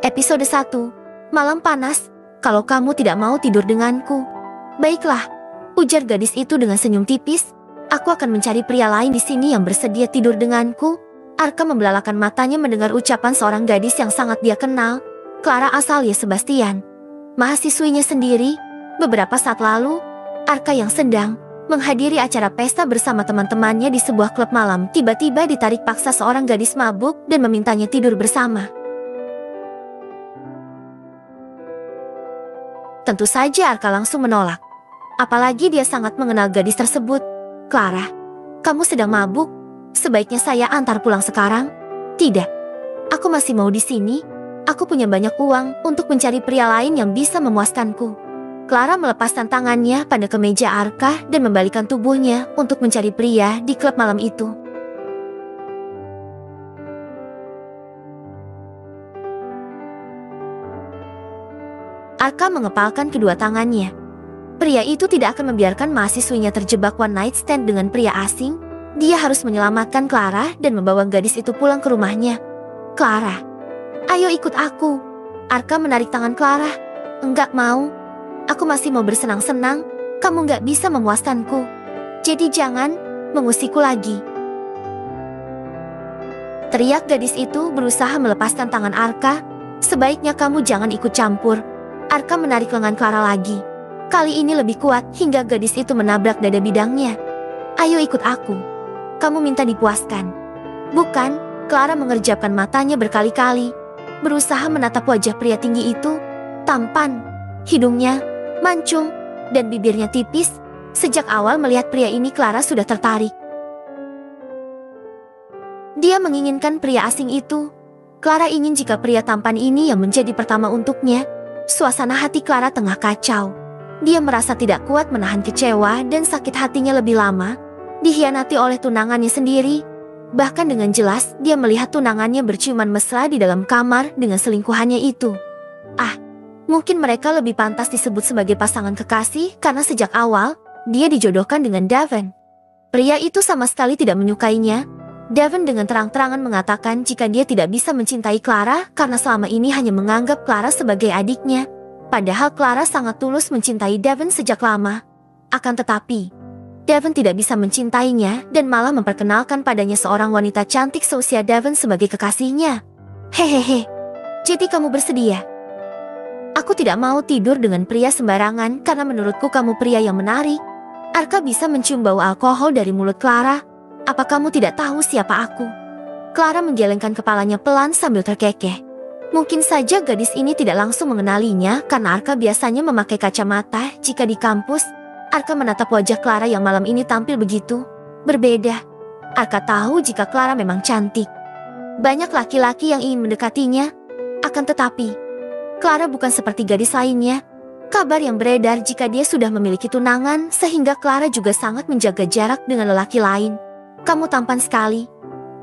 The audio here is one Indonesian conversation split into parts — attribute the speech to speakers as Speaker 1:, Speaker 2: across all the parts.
Speaker 1: Episode 1. Malam panas. Kalau kamu tidak mau tidur denganku. Baiklah, ujar gadis itu dengan senyum tipis. Aku akan mencari pria lain di sini yang bersedia tidur denganku. Arka membelalakan matanya mendengar ucapan seorang gadis yang sangat dia kenal. Clara asal Sebastian, mahasiswinya sendiri. Beberapa saat lalu, Arka yang sedang menghadiri acara pesta bersama teman-temannya di sebuah klub malam tiba-tiba ditarik paksa seorang gadis mabuk dan memintanya tidur bersama. Tentu saja Arka langsung menolak. Apalagi dia sangat mengenal gadis tersebut. Clara, kamu sedang mabuk? Sebaiknya saya antar pulang sekarang. Tidak, aku masih mau di sini. Aku punya banyak uang untuk mencari pria lain yang bisa memuaskanku. Clara melepaskan tangannya pada kemeja Arka dan membalikkan tubuhnya untuk mencari pria di klub malam itu. Arka mengepalkan kedua tangannya. Pria itu tidak akan membiarkan mahasiswinya terjebak one night stand dengan pria asing. Dia harus menyelamatkan Clara dan membawa gadis itu pulang ke rumahnya. Clara, ayo ikut aku. Arka menarik tangan Clara. Enggak mau. Aku masih mau bersenang-senang. Kamu enggak bisa memuaskanku. Jadi jangan mengusikku lagi. Teriak gadis itu berusaha melepaskan tangan Arka. Sebaiknya kamu jangan ikut campur. Arka menarik lengan Clara lagi. Kali ini lebih kuat hingga gadis itu menabrak dada bidangnya. Ayo ikut aku. Kamu minta dipuaskan. Bukan, Clara mengerjapkan matanya berkali-kali. Berusaha menatap wajah pria tinggi itu. Tampan, hidungnya mancung, dan bibirnya tipis. Sejak awal melihat pria ini Clara sudah tertarik. Dia menginginkan pria asing itu. Clara ingin jika pria tampan ini yang menjadi pertama untuknya. Suasana hati Clara tengah kacau. Dia merasa tidak kuat menahan kecewa dan sakit hatinya lebih lama. Dikhianati oleh tunangannya sendiri. Bahkan dengan jelas dia melihat tunangannya berciuman mesra di dalam kamar dengan selingkuhannya itu. Mungkin mereka lebih pantas disebut sebagai pasangan kekasih karena sejak awal dia dijodohkan dengan Devon. Pria itu sama sekali tidak menyukainya. Devon dengan terang-terangan mengatakan jika dia tidak bisa mencintai Clara karena selama ini hanya menganggap Clara sebagai adiknya. Padahal Clara sangat tulus mencintai Devon sejak lama. Akan tetapi, Devon tidak bisa mencintainya dan malah memperkenalkan padanya seorang wanita cantik seusia Devon sebagai kekasihnya. Hehehe, jadi kamu bersedia? Aku tidak mau tidur dengan pria sembarangan karena menurutku kamu pria yang menarik. Arka bisa mencium bau alkohol dari mulut Clara. Apa kamu tidak tahu siapa aku? Clara menggelengkan kepalanya pelan sambil terkekeh. Mungkin saja gadis ini tidak langsung mengenalinya karena Arka biasanya memakai kacamata jika di kampus. Arka menatap wajah Clara yang malam ini tampil begitu berbeda. Arka tahu jika Clara memang cantik. Banyak laki-laki yang ingin mendekatinya. Akan tetapi, Clara bukan seperti gadis lainnya. Kabar yang beredar jika dia sudah memiliki tunangan sehingga Clara juga sangat menjaga jarak dengan lelaki lain. Kamu tampan sekali.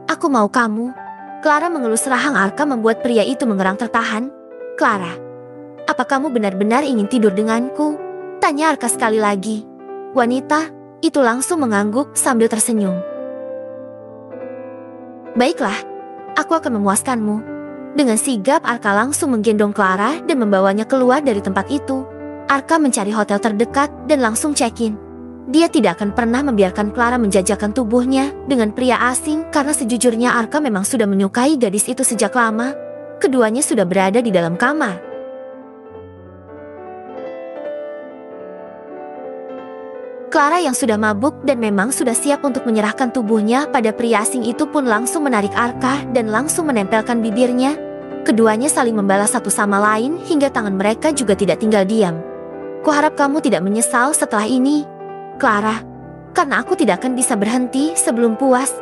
Speaker 1: Aku mau kamu. Clara mengelus rahang Arka membuat pria itu mengerang tertahan. Clara, apa kamu benar-benar ingin tidur denganku? Tanya Arka sekali lagi. Wanita itu langsung mengangguk sambil tersenyum. Baiklah, aku akan memuaskanmu. Dengan sigap Arka langsung menggendong Clara dan membawanya keluar dari tempat itu. Arka mencari hotel terdekat dan langsung check-in. Dia tidak akan pernah membiarkan Clara menjajakan tubuhnya dengan pria asing karena sejujurnya Arka memang sudah menyukai gadis itu sejak lama. Keduanya sudah berada di dalam kamar. Clara yang sudah mabuk dan memang sudah siap untuk menyerahkan tubuhnya pada pria asing itu pun langsung menarik Arka dan langsung menempelkan bibirnya. Keduanya saling membalas satu sama lain hingga tangan mereka juga tidak tinggal diam. Kuharap kamu tidak menyesal setelah ini, Clara, karena aku tidak akan bisa berhenti sebelum puas.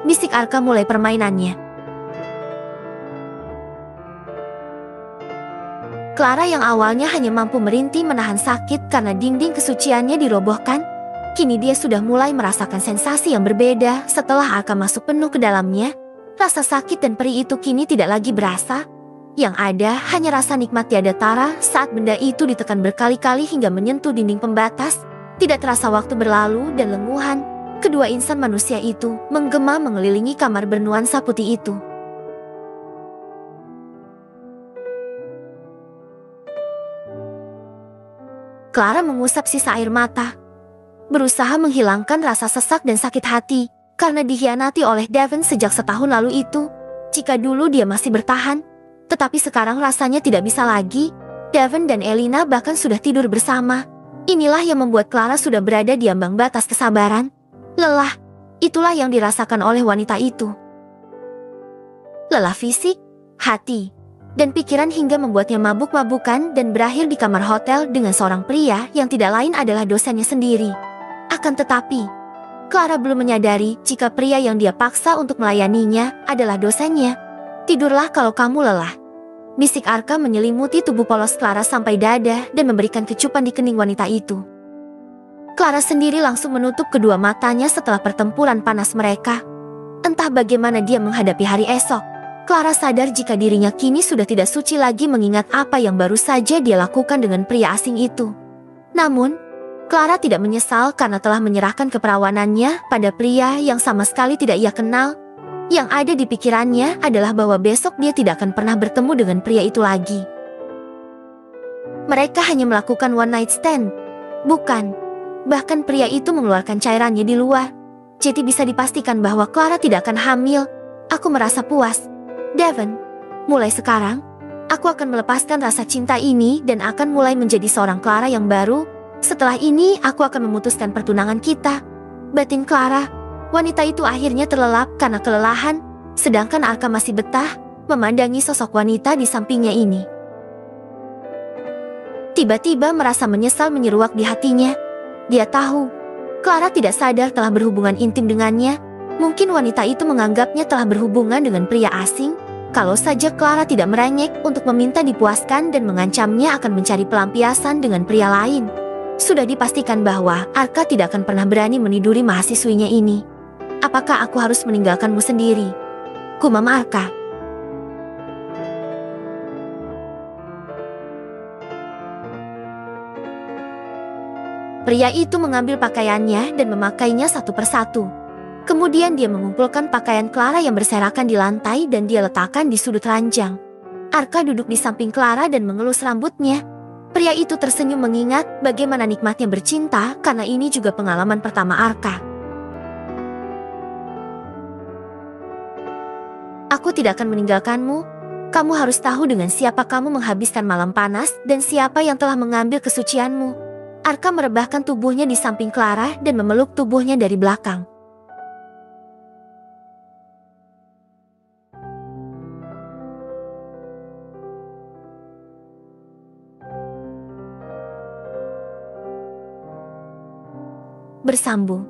Speaker 1: Bisik Arka mulai permainannya. Clara yang awalnya hanya mampu merintih menahan sakit karena dinding kesuciannya dirobohkan, kini dia sudah mulai merasakan sensasi yang berbeda setelah Arka masuk penuh ke dalamnya. Rasa sakit dan perih itu kini tidak lagi berasa. Yang ada hanya rasa nikmat tiada tara saat benda itu ditekan berkali-kali hingga menyentuh dinding pembatas. Tidak terasa waktu berlalu dan lenguhan, kedua insan manusia itu menggema mengelilingi kamar bernuansa putih itu. Clara mengusap sisa air mata, berusaha menghilangkan rasa sesak dan sakit hati karena dikhianati oleh Devon sejak setahun lalu itu. Jika dulu dia masih bertahan, tetapi sekarang rasanya tidak bisa lagi. Devon dan Elina bahkan sudah tidur bersama. Inilah yang membuat Clara sudah berada di ambang batas kesabaran. Lelah, itulah yang dirasakan oleh wanita itu. Lelah fisik, hati, dan pikiran hingga membuatnya mabuk-mabukan dan berakhir di kamar hotel dengan seorang pria yang tidak lain adalah dosennya sendiri. Akan tetapi, Clara belum menyadari jika pria yang dia paksa untuk melayaninya adalah dosennya. "Tidurlah kalau kamu lelah," bisik Arka menyelimuti tubuh polos Clara sampai dada dan memberikan kecupan di kening wanita itu. Clara sendiri langsung menutup kedua matanya setelah pertempuran panas mereka. Entah bagaimana dia menghadapi hari esok. Clara sadar jika dirinya kini sudah tidak suci lagi mengingat apa yang baru saja dia lakukan dengan pria asing itu. Namun, Clara tidak menyesal karena telah menyerahkan keperawanannya pada pria yang sama sekali tidak ia kenal. Yang ada di pikirannya adalah bahwa besok dia tidak akan pernah bertemu dengan pria itu lagi. Mereka hanya melakukan one night stand. Bukan. Bahkan pria itu mengeluarkan cairannya di luar. Jadi bisa dipastikan bahwa Clara tidak akan hamil. Aku merasa puas. Devon, mulai sekarang, aku akan melepaskan rasa cinta ini dan akan mulai menjadi seorang Clara yang baru. Setelah ini, aku akan memutuskan pertunangan kita. Batin Clara, wanita itu akhirnya terlelap karena kelelahan, sedangkan Arka masih betah memandangi sosok wanita di sampingnya ini. Tiba-tiba merasa menyesal menyeruak di hatinya. Dia tahu, Clara tidak sadar telah berhubungan intim dengannya. Mungkin wanita itu menganggapnya telah berhubungan dengan pria asing. Kalau saja Clara tidak merengek untuk meminta dipuaskan dan mengancamnya akan mencari pelampiasan dengan pria lain. Sudah dipastikan bahwa Arka tidak akan pernah berani meniduri mahasiswinya ini. "Apakah aku harus meninggalkanmu sendiri?" gumam Arka. Pria itu mengambil pakaiannya dan memakainya satu persatu. Kemudian dia mengumpulkan pakaian Clara yang berserakan di lantai dan dia letakkan di sudut ranjang. Arka duduk di samping Clara dan mengelus rambutnya. Pria itu tersenyum mengingat bagaimana nikmatnya bercinta karena ini juga pengalaman pertama Arka. "Aku tidak akan meninggalkanmu. Kamu harus tahu dengan siapa kamu menghabiskan malam panas dan siapa yang telah mengambil kesucianmu." Arka merebahkan tubuhnya di samping Clara dan memeluk tubuhnya dari belakang. Bersambung.